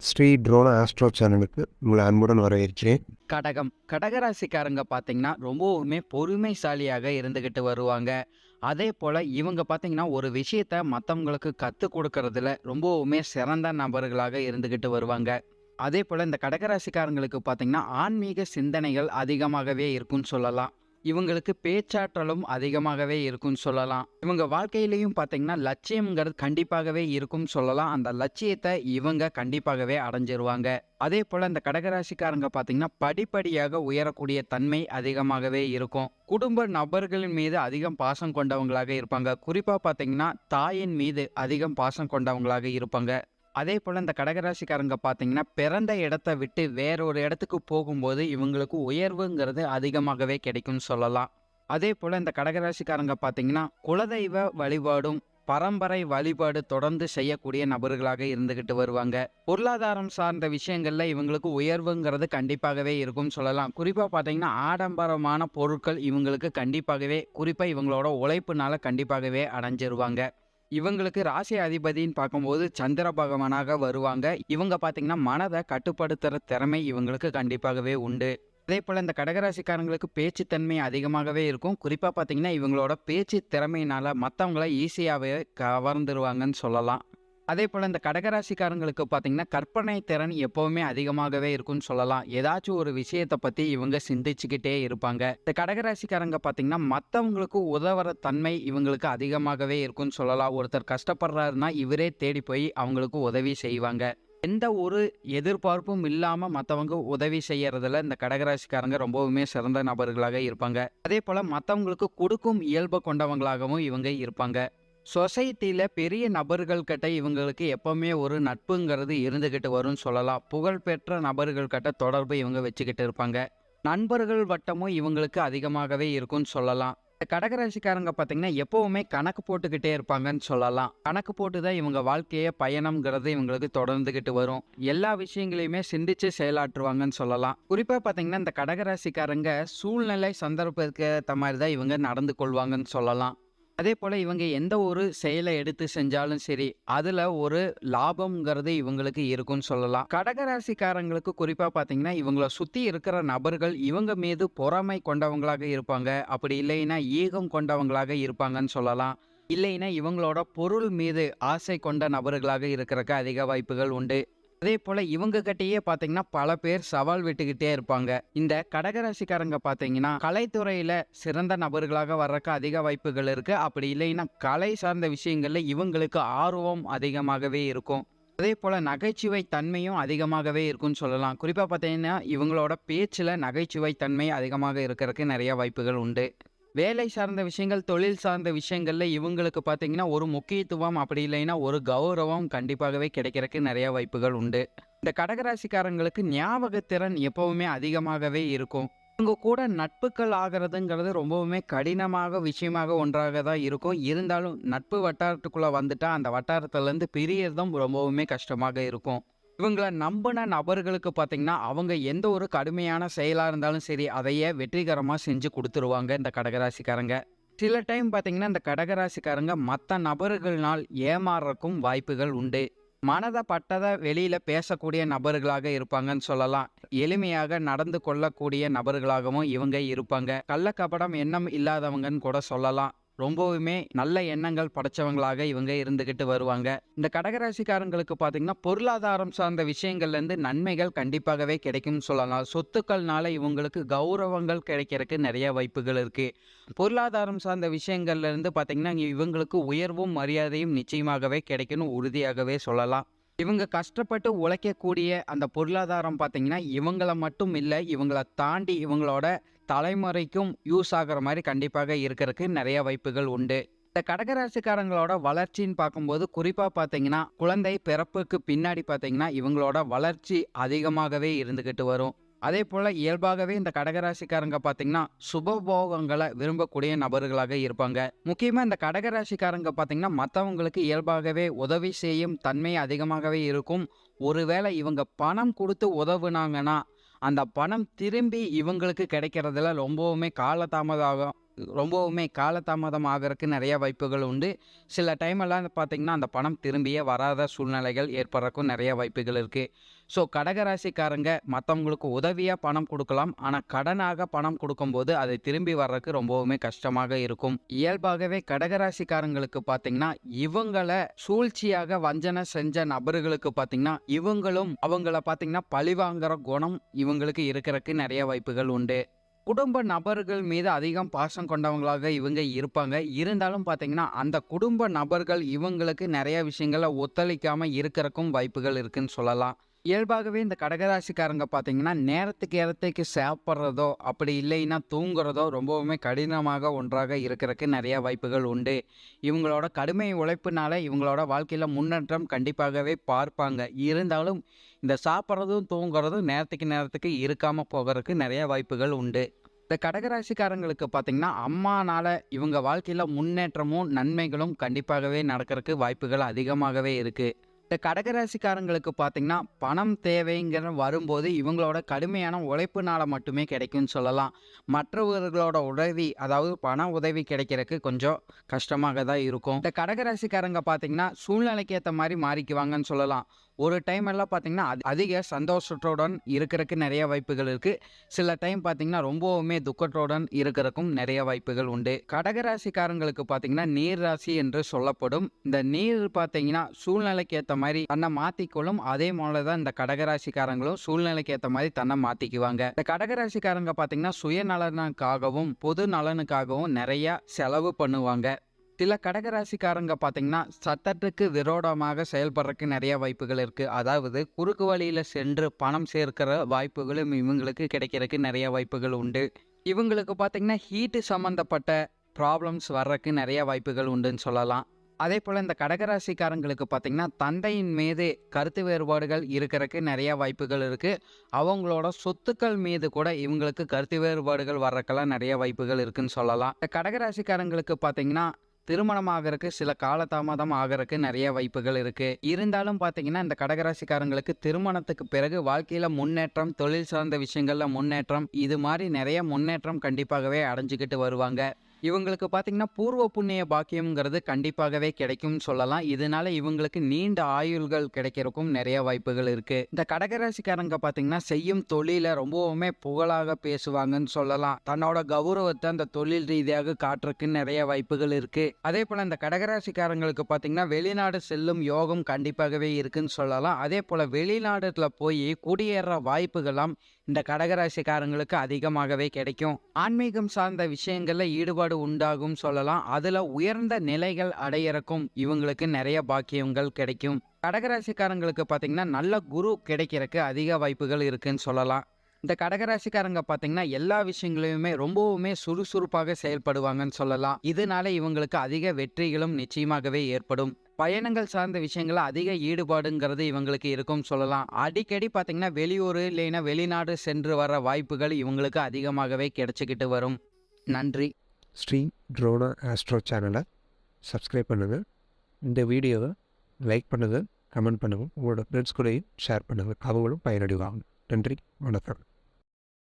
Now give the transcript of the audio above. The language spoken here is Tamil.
ஸ்ரீ ட்ரோனா ஆஸ்ட்ரோ சேனலுக்கு உங்களை அன்புடன் வரவேற்கிறேன். கடகராசிக்காரங்க பார்த்தீங்கன்னா, ரொம்பவுமே பொறுமைசாலியாக இருந்துகிட்டு வருவாங்க. அதேபோல இவங்க பார்த்தீங்கன்னா, ஒரு விஷயத்த மத்தவங்களுக்கு கத்துக் குடுக்கறதுல ரொம்பவுமே சிறந்த நபர்களாக இருந்துகிட்டு வருவாங்க. அதேபோல இந்த கடகராசிக்காரங்களுக்கு பார்த்தீங்கன்னா, ஆன்மீக சிந்தனைகள் அதிகமாகவே இருக்குன்னு சொல்லலாம். இவங்களுக்கு பேச்சாற்றலும் அதிகமாகவே இருக்குன்னு சொல்லலாம். இவங்க வாழ்க்கையிலயும் பார்த்தீங்கன்னா, லட்சியம்ங்கிறது கண்டிப்பாகவே இருக்கும்னு சொல்லலாம். அந்த லட்சியத்த இவங்க கண்டிப்பாகவே அடைஞ்சிருவாங்க. அதேபோல இந்த கடகராசிக்காரங்க பார்த்தீங்கன்னா, படிப்படியாக உயரக்கூடிய தன்மை அதிகமாகவே இருக்கும். குடும்ப நபர்களின் மீது அதிகம் பாசம் கொண்டவங்களாக இருப்பாங்க. குறிப்பா பார்த்தீங்கன்னா, தாயின் மீது அதிகம் பாசம் கொண்டவங்களாக இருப்பாங்க. அதேபோல இந்த கடகராசிக்காரங்க பார்த்தீங்கன்னா, பிறந்த இடத்த விட்டு வேற ஒரு இடத்துக்கு போகும்போது, இவங்களுக்கு உயர்வுங்கிறது அதிகமாகவே கிடைக்கும்னு சொல்லலாம். அதேபோல இந்த கடகராசிக்காரங்க பார்த்தீங்கன்னா, குலதெய்வ வழிபாடும், பரம்பரை வழிபாடு தொடர்ந்து செய்யக்கூடிய நபர்களாக இருந்துகிட்டு வருவாங்க. பொருளாதாரம் சார்ந்த விஷயங்கள்ல இவங்களுக்கு உயர்வுங்கிறது கண்டிப்பாகவே இருக்கும்னு சொல்லலாம். குறிப்பா பார்த்தீங்கன்னா, ஆடம்பரமான பொருட்கள் இவங்களுக்கு கண்டிப்பாகவே குறிப்பா இவங்களோட உழைப்புனால கண்டிப்பாகவே அடைஞ்சிருவாங்க. இவங்களுக்கு ராசி அதிபதின்னு பார்க்கும்போது சந்திர பகவானாக வருவாங்க. இவங்க பார்த்தீங்கன்னா, மனத கட்டுப்படுத்துற திறமை இவங்களுக்கு கண்டிப்பாகவே உண்டு. அதேபோல இந்த கடகராசிக்காரங்களுக்கு பேச்சு தன்மை அதிகமாகவே இருக்கும். குறிப்பா பார்த்தீங்கன்னா, இவங்களோட பேச்சு திறமையினால மத்தவங்கள ஈஸியாவே கவர்ந்துருவாங்கன்னு சொல்லலாம். அதேபோல இந்த கடகராசிக்காரங்களுக்கு பார்த்தீங்கன்னா, கற்பனை திறன் எப்பவுமே அதிகமாகவே இருக்குன்னு சொல்லலாம். ஏதாச்சும் ஒரு விஷயத்த பத்தி இவங்க சிந்திச்சுக்கிட்டே இருப்பாங்க. இந்த கடகராசிக்காரங்க பார்த்தீங்கன்னா, மத்தவங்களுக்கு உதவுற தன்மை இவங்களுக்கு அதிகமாகவே இருக்குன்னு சொல்லலாம். ஒருத்தர் கஷ்டப்படுறாருன்னா, இவரே தேடி போய் அவங்களுக்கு உதவி செய்வாங்க. எந்த ஒரு எதிர்பார்ப்பும் இல்லாம மத்தவங்க உதவி செய்யறதுல இந்த கடகராசிக்காரங்க ரொம்பவுமே சிறந்த நபர்களாக இருப்பாங்க. அதேபோல மத்தவங்களுக்கு கொடுக்கும் இயல்பு கொண்டவங்களாகவும் இவங்க இருப்பாங்க. சொசைட்டில பெரிய நபர்கள் கிட்ட இவங்களுக்கு எப்பவுமே ஒரு நட்புங்கிறது இருந்துகிட்டு வரும்னு சொல்லலாம். புகழ்பெற்ற நபர்கள் கிட்ட தொடர்பு இவங்க வச்சுக்கிட்டு இருப்பாங்க. நண்பர்கள் வட்டமும் இவங்களுக்கு அதிகமாகவே இருக்கும்னு சொல்லலாம். இந்த கடகராசிக்காரங்க பார்த்தீங்கன்னா, எப்பவுமே கணக்கு போட்டுக்கிட்டே இருப்பாங்கன்னு சொல்லலாம். கணக்கு போட்டு தான் இவங்க வாழ்க்கைய பயணம்ங்கிறது இவங்களுக்கு தொடர்ந்துகிட்டு வரும். எல்லா விஷயங்களையுமே சிந்திச்சு செயலாற்றுவாங்கன்னு சொல்லலாம். குறிப்பா பார்த்தீங்கன்னா, இந்த கடகராசிக்காரங்க சூழ்நிலை, சந்தர்ப்பத்துக்கு ஏத்த மாரி தான் இவங்க நடந்து கொள்வாங்கன்னு சொல்லலாம். அதேபோல இவங்க எந்த ஒரு செயலை எடுத்து செஞ்சாலும் சரி, அதுல ஒரு லாபம்ங்கிறது இவங்களுக்கு இருக்குன்னு சொல்லலாம். கடகராசிக்காரங்களுக்கு குறிப்பா பார்த்தீங்கன்னா, இவங்கள சுத்தி இருக்கிற நபர்கள் இவங்க மீது பொறாமை கொண்டவங்களாக இருப்பாங்க. அப்படி இல்லைன்னா ஈகம் கொண்டவங்களாக இருப்பாங்கன்னு சொல்லலாம். இல்லைன்னா இவங்களோட பொருள் மீது ஆசை கொண்ட நபர்களாக இருக்கறக்கு அதிக வாய்ப்புகள் உண்டு. அதேபோல இவங்க கிட்டயே பார்த்தீங்கன்னா, பல பேர் சவால் விட்டுக்கிட்டே இருப்பாங்க. இந்த கடகராசிக்காரங்க பார்த்தீங்கன்னா, கலைத்துறையில சிறந்த நபர்களாக வர்றக்கு அதிக வாய்ப்புகள் இருக்கு. அப்படி இல்லைன்னா, கலை சார்ந்த விஷயங்கள்ல இவங்களுக்கு ஆர்வம் அதிகமாகவே இருக்கும். அதேபோல நகைச்சுவை தன்மையும் அதிகமாகவே இருக்குன்னு சொல்லலாம். குறிப்பா பார்த்தீங்கன்னா, இவங்களோட பேச்சுல நகைச்சுவை தன்மை அதிகமாக இருக்கறக்கு நெறைய வாய்ப்புகள் உண்டு. வேலை சார்ந்த விஷயங்கள், தொழில் சார்ந்த விஷயங்கள்ல இவங்களுக்கு பார்த்தீங்கன்னா, ஒரு முக்கியத்துவம் அப்படி இல்லைன்னா, ஒரு கௌரவம் கண்டிப்பாகவே கிடைக்கிறக்கு நெறைய வாய்ப்புகள் உண்டு. இந்த கடகராசிக்காரங்களுக்கு ஞாபகத்திறன் எப்பவுமே அதிகமாகவே இருக்கும். இவங்க கூட நட்புக்கள் ஆகுறதுங்கிறது ரொம்பவுமே கடினமாக விஷயமாக ஒன்றாக தான் இருக்கும். இருந்தாலும் நட்பு வட்டாரத்துக்குள்ள வந்துட்டா, அந்த வட்டாரத்திலருந்து பிரியறதும் ரொம்பவுமே கஷ்டமாக இருக்கும். இவங்கள நம்புன நபர்களுக்கு பார்த்தீங்கன்னா, அவங்க எந்த ஒரு கடுமையான செயலா இருந்தாலும் சரி, அதையே வெற்றிகரமா செஞ்சு குடுத்துருவாங்க இந்த கடகராசிக்காரங்க. சில டைம் பார்த்தீங்கன்னா, இந்த கடகராசிக்காரங்க மத்த நபர்கள்னால் ஏமாறுறக்கும் வாய்ப்புகள் உண்டு. மனத பட்டத வெளியில பேசக்கூடிய நபர்களாக இருப்பாங்கன்னு சொல்லலாம். எளிமையாக நடந்து கொள்ளக்கூடிய நபர்களாகவும் இவங்க இருப்பாங்க. கள்ளக்கபடம் எண்ணம் இல்லாதவங்கன்னு கூட சொல்லலாம். ரொம்பவுமே நல்ல எண்ணங்கள் படைச்சவங்களாக இவங்க இருந்துகிட்டு வருவாங்க. இந்த கடகராசிக்காரங்களுக்கு பார்த்தீங்கன்னா, பொருளாதாரம் சார்ந்த விஷயங்கள்லேருந்து நன்மைகள் கண்டிப்பாகவே கிடைக்கும்னு சொல்லலாம். சொத்துக்கள்னால இவங்களுக்கு கௌரவங்கள் கிடைக்கிறக்கு நெறைய வாய்ப்புகள் இருக்கு. பொருளாதாரம் சார்ந்த விஷயங்கள்ல இருந்து பார்த்தீங்கன்னா, இவங்களுக்கு உயர்வும், மரியாதையும் நிச்சயமாகவே கிடைக்கும்னு உறுதியாகவே சொல்லலாம். இவங்க கஷ்டப்பட்டு உழைக்கக்கூடிய அந்த பொருளாதாரம் பார்த்தீங்கன்னா, இவங்கள மட்டும் இல்ல, இவங்கள தாண்டி இவங்களோட தலைமுறைக்கும் யூஸ் ஆகுற மாரி கண்டிப்பாக இருக்கறக்கு நெறைய வாய்ப்புகள் உண்டு. இந்த கடகராசிக்காரங்களோட வளர்ச்சின்னு பார்க்கும்போது, குறிப்பா பார்த்தீங்கன்னா, குழந்தை பிறப்புக்கு பின்னாடி பார்த்தீங்கன்னா, இவங்களோட வளர்ச்சி அதிகமாகவே இருந்துகிட்டு வரும். அதேபோல இயல்பாகவே இந்த கடகராசிக்காரங்க பார்த்தீங்கன்னா, சுகபோகங்கள விரும்பக்கூடிய நபர்களாக இருப்பாங்க. முக்கியமா இந்த கடகராசிக்காரங்க பார்த்தீங்கன்னா, மத்தவங்களுக்கு இயல்பாகவே உதவி செய்யும் தன்மை அதிகமாகவே இருக்கும். ஒருவேளை இவங்க பணம் குடுத்து உதவுனாங்கன்னா, அந்த பணம் திரும்பி இவங்களுக்கு கிடைக்கிறதுல ரொம்பவுமே காலதாமதம் ஆகும். ரொம்பவுமே காலதாமதம் ஆகறக்கு நிறைய வாய்ப்புகள் உண்டு. சில டைமெல்லாம் பார்த்தீங்கன்னா, அந்த பணம் திரும்பியே வராத சூழ்நிலைகள் ஏற்படுறக்கும் நிறைய வாய்ப்புகள் இருக்கு. ஸோ கடகராசிக்காரங்க மத்தவங்களுக்கு உதவியா பணம் குடுக்கலாம். ஆனா கடனாக பணம் குடுக்கும்போது அதை திரும்பி வர்றக்கு ரொம்பவுமே கஷ்டமாக இருக்கும். இயல்பாகவே கடகராசிக்காரங்களுக்கு பார்த்தீங்கன்னா, இவங்கள சூழ்ச்சியாக வஞ்சனை செஞ்ச நபர்களுக்கு பார்த்தீங்கன்னா, இவங்களும் அவங்கள பார்த்தீங்கன்னா பழிவாங்குற குணம் இவங்களுக்கு இருக்கறக்கு நிறைய வாய்ப்புகள் உண்டு. குடும்ப நபர்கள் மீது அதிகம் பாசம் கொண்டவங்களாக இவங்க இருப்பாங்க. இருந்தாலும் பார்த்தீங்கன்னா, அந்த குடும்ப நபர்கள் இவங்களுக்கு நிறைய விஷயங்கள ஒத்துழைக்காம இருக்கறக்கும் வாய்ப்புகள் இருக்குன்னு சொல்லலாம். இயல்பாகவே இந்த கடகராசிக்காரங்க பார்த்தீங்கன்னா, நேரத்துக்கு சாப்பிட்றதோ, அப்படி இல்லைன்னா தூங்குறதோ ரொம்பவுமே கடினமாக ஒன்றாக இருக்கறக்கு நிறைய வாய்ப்புகள் உண்டு. இவங்களோட கடுமை உழைப்புனால இவங்களோட வாழ்க்கையில முன்னேற்றம் கண்டிப்பாகவே பார்ப்பாங்க. இருந்தாலும் இந்த சாப்பிட்றதும், தூங்குறதும் நேரத்துக்கு இருக்காம போகறக்கு நிறைய வாய்ப்புகள் உண்டு. இந்த கடகராசிக்காரங்களுக்கு பார்த்தீங்கன்னா, அம்மானால இவங்க வாழ்க்கையில முன்னேற்றமும், நன்மைகளும் கண்டிப்பாகவே நடக்கறக்கு வாய்ப்புகள் அதிகமாகவே இருக்கு. இந்த கடகராசிக்காரங்களுக்கு பார்த்தீங்கன்னா, பணம் தேவைங்கிற வரும்போது இவங்களோட கடுமையான உழைப்புனால மட்டுமே கிடைக்கும்னு சொல்லலாம். மற்றவர்களோட உதவி, அதாவது பண உதவி கிடைக்கிறக்கு கொஞ்சம் கஷ்டமாக தான் இருக்கும். இந்த கடகராசிக்காரங்க பார்த்தீங்கன்னா, சூழ்நிலைக்கு ஏத்த மாரி மாறிக்குவாங்கன்னு சொல்லலாம். ஒரு டைம் எல்லாம் பார்த்தீங்கன்னா, அதிக சந்தோஷத்துடன் இருக்கறக்கு நிறைய வாய்ப்புகள் இருக்கு. சில டைம் பார்த்தீங்கன்னா, ரொம்பவுமே துக்கத்துடன் இருக்கறக்கும் நிறைய வாய்ப்புகள் உண்டு. கடகராசிக்காரங்களுக்கு பார்த்தீங்கன்னா, நீர் ராசி என்று சொல்லப்படும். இந்த நீர் பார்த்தீங்கன்னா, சூழ்நிலைக்கு ஏத்த மாரி தன்னை மாத்திக்கொள்ளும். அதே போல தான் இந்த கடகராசிக்காரங்களும் சூழ்நிலைக்கு ஏத்த மாரி தன்னை மாத்திக்குவாங்க. இந்த கடகராசிக்காரங்க பார்த்தீங்கன்னா, சுயநலனுக்காகவும், பொது நலனுக்காகவும் நிறைய செலவு பண்ணுவாங்க. சில கடகராசிக்காரங்க பார்த்தீங்கன்னா, சட்டத்துக்கு விரோதமாக செயல்படுறக்கு நிறைய வாய்ப்புகள் இருக்கு. அதாவது குறுக்கு வழியில சென்று பணம் சேர்க்கிற வாய்ப்புகளும் இவங்களுக்கு கிடைக்கிறக்கு நிறைய வாய்ப்புகள் உண்டு. இவங்களுக்கு பார்த்தீங்கன்னா, ஹீட்டு சம்மந்தப்பட்ட ப்ராப்ளம்ஸ் வர்றக்கு நிறைய வாய்ப்புகள் உண்டுன்னு சொல்லலாம். அதேபோல இந்த கடகராசிக்காரங்களுக்கு பார்த்தீங்கன்னா, தந்தையின் மீது கருத்து வேறுபாடுகள் இருக்கறக்கு நிறைய வாய்ப்புகள் இருக்கு. அவங்களோட சொத்துக்கள் மீது கூட இவங்களுக்கு கருத்து வேறுபாடுகள் வர்றக்கெல்லாம் நிறைய வாய்ப்புகள் இருக்குன்னு சொல்லலாம். இந்த கடகராசிக்காரங்களுக்கு பார்த்தீங்கன்னா, திருமணம் ஆகறக்கு சில காலதாமதம் ஆகறக்கு நிறைய வாய்ப்புகள் இருக்கு. இருந்தாலும் பார்த்தீங்கன்னா, இந்த கடகராசிக்காரங்களுக்கு திருமணத்துக்கு பிறகு வாழ்க்கையில முன்னேற்றம், தொழில் சார்ந்த விஷயங்கள்ல முன்னேற்றம், இது மாரி நிறைய முன்னேற்றம் கண்டிப்பாகவே அடைஞ்சுக்கிட்டு வருவாங்க. இவங்களுக்கு பார்த்தீங்கன்னா, பூர்வ புண்ணிய பாக்கியம்ங்கிறது கண்டிப்பாகவே கிடைக்கும்னு சொல்லலாம். இதனால இவங்களுக்கு நீண்ட ஆயுள்கள் கிடைக்கிறக்கும் நிறைய வாய்ப்புகள் இருக்கு. இந்த கடகராசிக்காரங்க பார்த்தீங்கன்னா, செய்யும் தொழில ரொம்பவுமே புகழாக பேசுவாங்கன்னு சொல்லலாம். தன்னோட கௌரவத்தை அந்த தொழில் ரீதியாக காட்டுறக்கு நிறைய வாய்ப்புகள் இருக்கு. அதேபோல இந்த கடகராசிக்காரங்களுக்கு பார்த்தீங்கன்னா, வெளிநாடு செல்லும் யோகம் கண்டிப்பாகவே இருக்குன்னு சொல்லலாம். அதேபோல வெளிநாடுல போய் குடியேற வாய்ப்புகள்லாம் இந்த கடகராசிக்காரங்களுக்கு அதிகமாகவே கிடைக்கும். ஆன்மீகம் சார்ந்த விஷயங்கள்ல ஈடுபாடு உண்டாகும் சொல்லலாம். அதுல உயர்ந்த நிலைகள் அடையறக்கும் இவங்களுக்கு நிறைய பாக்கியங்கள் கிடைக்கும். கடகராசிக்காரங்களுக்கு பார்த்தீங்கன்னா, நல்ல குரு கிடைக்கிறக்கு அதிக வாய்ப்புகள் இருக்குன்னு சொல்லலாம். இந்த கடகராசிக்காரங்க பார்த்தீங்கன்னா, எல்லா விஷயங்களையுமே ரொம்பவுமே சுறுசுறுப்பாக செயல்படுவாங்கன்னு சொல்லலாம். இதனால இவங்களுக்கு அதிக வெற்றிகளும் நிச்சயமாகவே ஏற்படும். பயணங்கள் சார்ந்த விஷயங்கள்ல அதிக ஈடுபாடுங்கிறது இவங்களுக்கு இருக்கும்னு சொல்லலாம். அடிக்கடி பார்த்தீங்கன்னா, வெளியூர் இல்லைன்னா வெளிநாடு சென்று வர வாய்ப்புகள் இவங்களுக்கு அதிகமாகவே கிடைச்சிக்கிட்டு வரும். நன்றி. ஸ்ரீ ட்ரோனா ஆஸ்ட்ரோ சேனலை சப்ஸ்கிரைப் பண்ணுங்கள். இந்த வீடியோவை லைக் பண்ணுங்கள், கமெண்ட் பண்ணுங்கள். உங்களோட ஃப்ரெண்ட்ஸ் கூடயும் ஷேர் பண்ணுங்கள். அவங்களும் பயனடைவாங்க. நன்றி, வணக்கம்.